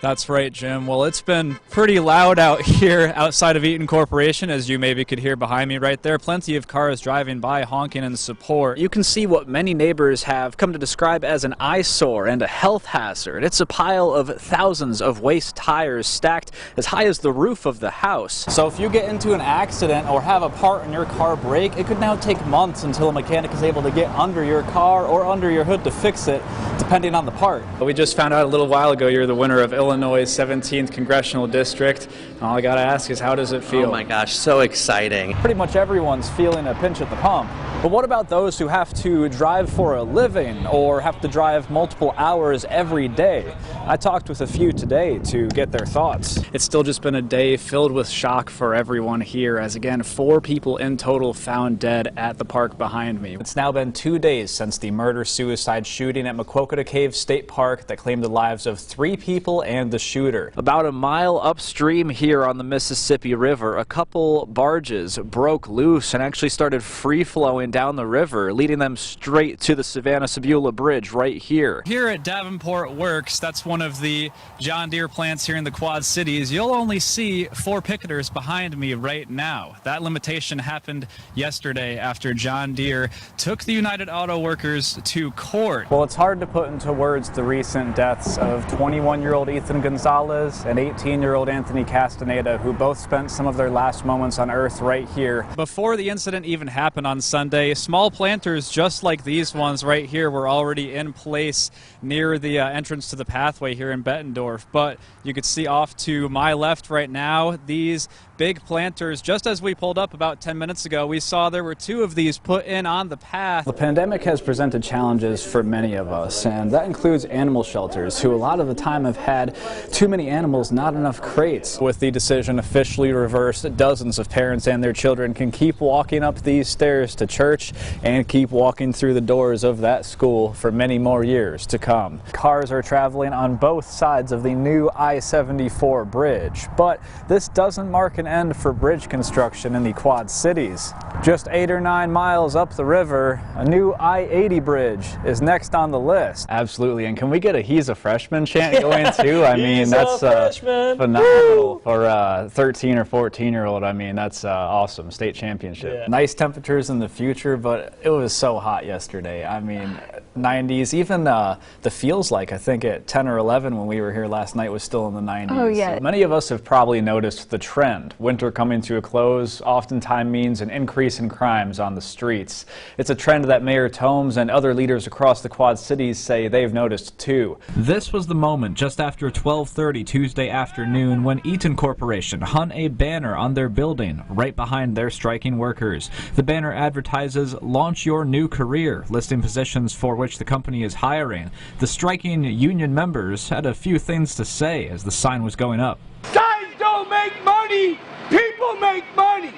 That's right, Jim. Well, it's been pretty loud out here outside of Eaton Corporation, as you maybe could hear behind me right there. Plenty of cars driving by, honking in support. You can see what many neighbors have come to describe as an eyesore and a health hazard. It's a pile of thousands of waste tires stacked as high as the roof of the house. So if you get into an accident or have a part in your car break, it could now take months until a mechanic is able to get under your car or under your hood to fix it, depending on the part. We just found out a little while ago you're the winner of Illinois' 17th Congressional District. And all I gotta ask is, how does it feel? Oh my gosh, so exciting. Pretty much everyone's feeling a pinch at the pump. But what about those who have to drive for a living or have to drive multiple hours every day? I talked with a few today to get their thoughts. It's still just been a day filled with shock for everyone here, as again, 4 people in total found dead at the park behind me. It's now been 2 days since the murder-suicide shooting at Maquoketa Cave State Park that claimed the lives of 3 people and the shooter. About a mile upstream here on the Mississippi River, a couple barges broke loose and actually started free-flowing down the river, leading them straight to the Savannah-Sebula Bridge right here. Here at Davenport Works, that's one of the John Deere plants here in the Quad Cities, you'll only see 4 picketers behind me right now. That limitation happened yesterday after John Deere took the United Auto Workers to court. Well, it's hard to put into words the recent deaths of 21-year-old Ethan Gonzalez and 18-year-old Anthony Castaneda, who both spent some of their last moments on Earth right here. Before the incident even happened on Sunday, small planters just like these ones right here were already in place near the entrance to the pathway here in Bettendorf. But you could see off to my left right now, these big planters, just as we pulled up about 10 minutes ago, we saw there were 2 of these put in on the path. The pandemic has presented challenges for many of us, and that includes animal shelters, who a lot of the time have had too many animals, not enough crates. With the decision officially reversed, dozens of parents and their children can keep walking up these stairs to church and keep walking through the doors of that school for many more years to come. Cars are traveling on both sides of the new I-74 bridge, but this doesn't mark an end for bridge construction in the Quad Cities. Just 8 or 9 miles up the river, a new I-80 bridge is next on the list. Absolutely, and can we get a "he's a freshman" chant going too? I mean, that's phenomenal for a 13 or 14-year-old. I mean, that's awesome. State championship. Yeah. Nice temperatures in the future, but it was so hot yesterday. I mean, 90s, even the feels like, I think at 10 or 11 when we were here last night was still in the 90s. Oh, yeah. So many of us have probably noticed the trend. Winter coming to a close oftentimes means an increase in crimes on the streets. It's a trend that Mayor Tomes and other leaders across the Quad Cities say they've noticed too. This was the moment just after 12:30 Tuesday afternoon when Eaton Corporation hung a banner on their building right behind their striking workers. The banner advertises "Launch Your New Career," listing positions for which the company is hiring. The striking union members had a few things to say as the sign was going up. Guys don't make money, people make money.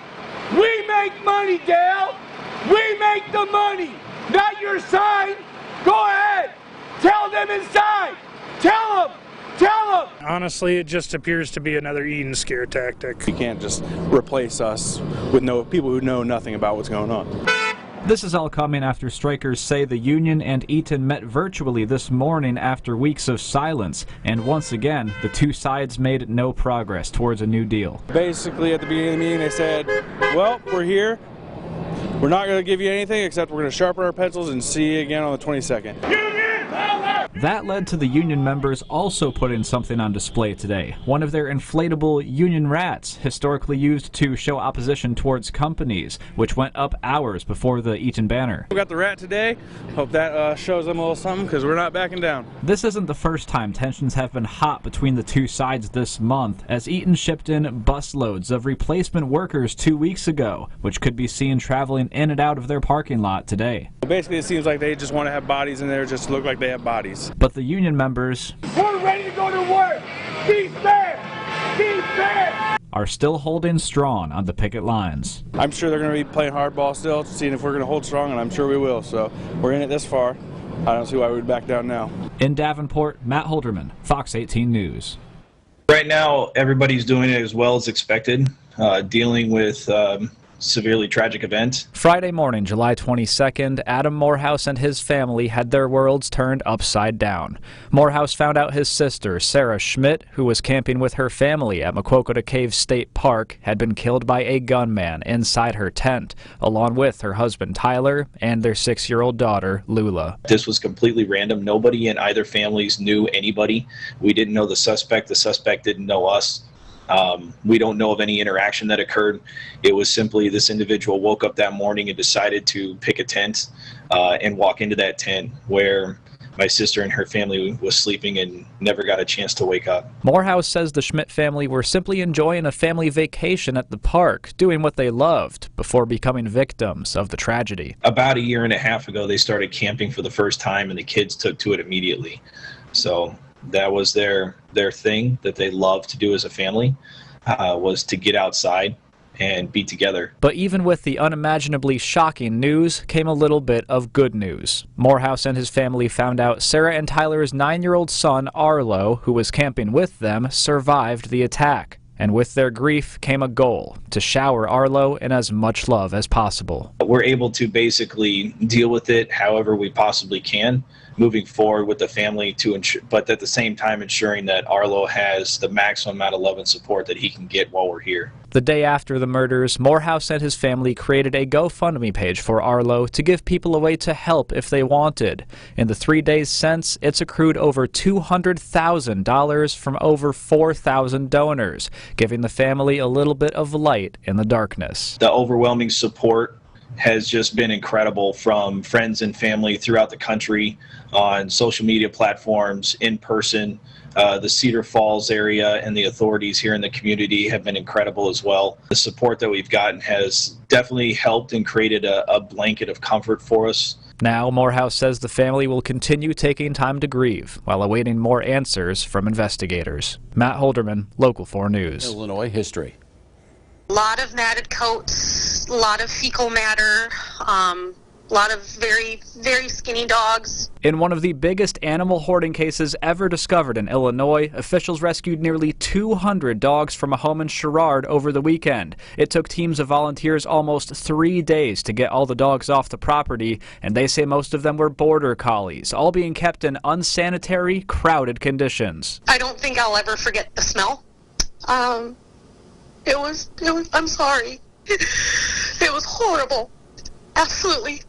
We make money, Dale. We make the money, not your sign. Go ahead, tell them inside. Tell them. Tell them! Honestly, it just appears to be another Eden scare tactic. You can't just replace us with people who know nothing about what's going on. This is all coming after strikers say the union and Eaton met virtually this morning after weeks of silence, and once again, the 2 sides made no progress towards a new deal. Basically, at the beginning of the meeting, they said, well, we're here. We're not going to give you anything except we're going to sharpen our pencils and see you again on the 22nd. That led to the union members also putting something on display today. One of their inflatable union rats, historically used to show opposition towards companies, which went up hours before the Eaton banner. We got the rat today. Hope that shows them a little something, because we're not backing down. This isn't the first time tensions have been hot between the 2 sides this month, as Eaton shipped in busloads of replacement workers 2 weeks ago, which could be seen traveling in and out of their parking lot today. Basically, it seems like they just want to have bodies in there just to look like they have bodies. But the union members, we're ready to go to work. Be fair. Be fair. Are still holding strong on the picket lines. I'm sure they're going to be playing hardball still, seeing if we're going to hold strong, and I'm sure we will. So we're in it this far. I don't see why we would back down now. In Davenport, Matt Holderman, Fox 18 News. Right now, everybody's doing it as well as expected, dealing with severely tragic event. Friday morning, July 22nd, Adam Morehouse and his family had their worlds turned upside down. Morehouse found out his sister, Sarah Schmidt, who was camping with her family at Maquoketa Cave State Park, had been killed by a gunman inside her tent, along with her husband Tyler and their 6-year-old daughter, Lula. This was completely random. Nobody in either families knew anybody. We didn't know the suspect. The suspect didn't know us. We don't know of any interaction that occurred. It was simply this individual woke up that morning and decided to pick a tent and walk into that tent where my sister and her family was sleeping and never got a chance to wake up. Morehouse says the Schmidt family were simply enjoying a family vacation at the park, doing what they loved, before becoming victims of the tragedy. About 1.5 years ago, they started camping for the first time, and the kids took to it immediately. So that was their thing that they loved to do as a family, was to get outside and be together. But even with the unimaginably shocking news came a little bit of good news. Morehouse and his family found out Sarah and Tyler's 9-year-old son, Arlo, who was camping with them, survived the attack. And with their grief came a goal, to shower Arlo in as much love as possible. We're able to basically deal with it however we possibly can, moving forward with the family, to ensure, but at the same time ensuring that Arlo has the maximum amount of love and support that he can get while we're here. The day after the murders, Morehouse and his family created a GoFundMe page for Arlo to give people a way to help if they wanted. In the 3 days since, it's accrued over $200,000 from over 4,000 donors, giving the family a little bit of light in the darkness. The overwhelming support has just been incredible from friends and family throughout the country, on social media platforms, in person. The Cedar Falls area and the authorities here in the community have been incredible as well. The support that we've gotten has definitely helped and created a blanket of comfort for us. Now, Morehouse says the family will continue taking time to grieve while awaiting more answers from investigators. Matt Holderman, Local 4 News. Illinois history. A lot of matted coats, a lot of fecal matter, a lot of very, very skinny dogs. In one of the biggest animal hoarding cases ever discovered in Illinois, officials rescued nearly 200 dogs from a home in Sherrard over the weekend. It took teams of volunteers almost 3 days to get all the dogs off the property, and they say most of them were border collies, all being kept in unsanitary, crowded conditions. I don't think I'll ever forget the smell. It was, I'm sorry. It was horrible. Absolutely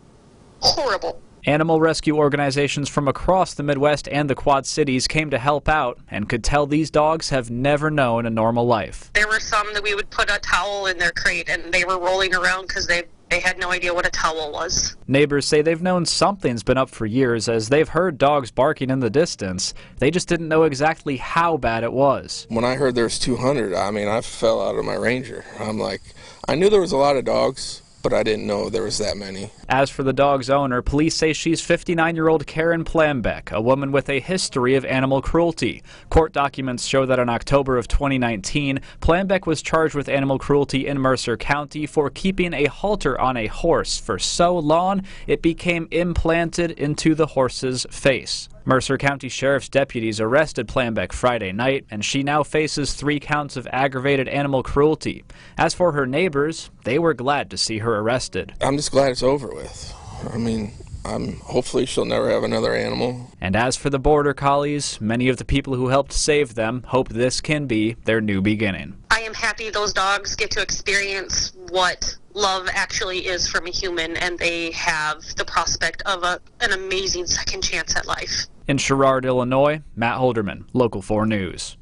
horrible. Animal rescue organizations from across the Midwest and the Quad Cities came to help out and could tell these dogs have never known a normal life. There were some that we would put a towel in their crate and they were rolling around because they had no idea what a towel was. Neighbors say they've known something's been up for years, as they've heard dogs barking in the distance. They just didn't know exactly how bad it was. When I heard there was 200, I mean, I fell out of my Ranger. I'm like, I knew there was a lot of dogs, but I didn't know there was that many. As for the dog's owner, police say she's 59-year-old Karen Plambeck, a woman with a history of animal cruelty. Court documents show that in October of 2019, Plambeck was charged with animal cruelty in Mercer County for keeping a halter on a horse for so long it became implanted into the horse's face. Mercer County Sheriff's deputies arrested Plambeck Friday night, and she now faces 3 counts of aggravated animal cruelty. As for her neighbors, they were glad to see her arrested. I'm just glad it's over with. I mean, hopefully she'll never have another animal. And as for the border collies, many of the people who helped save them hope this can be their new beginning. I am happy those dogs get to experience what love actually is from a human, and they have the prospect of an amazing second chance at life. In Sherrard, Illinois, Matt Holderman, Local 4 News.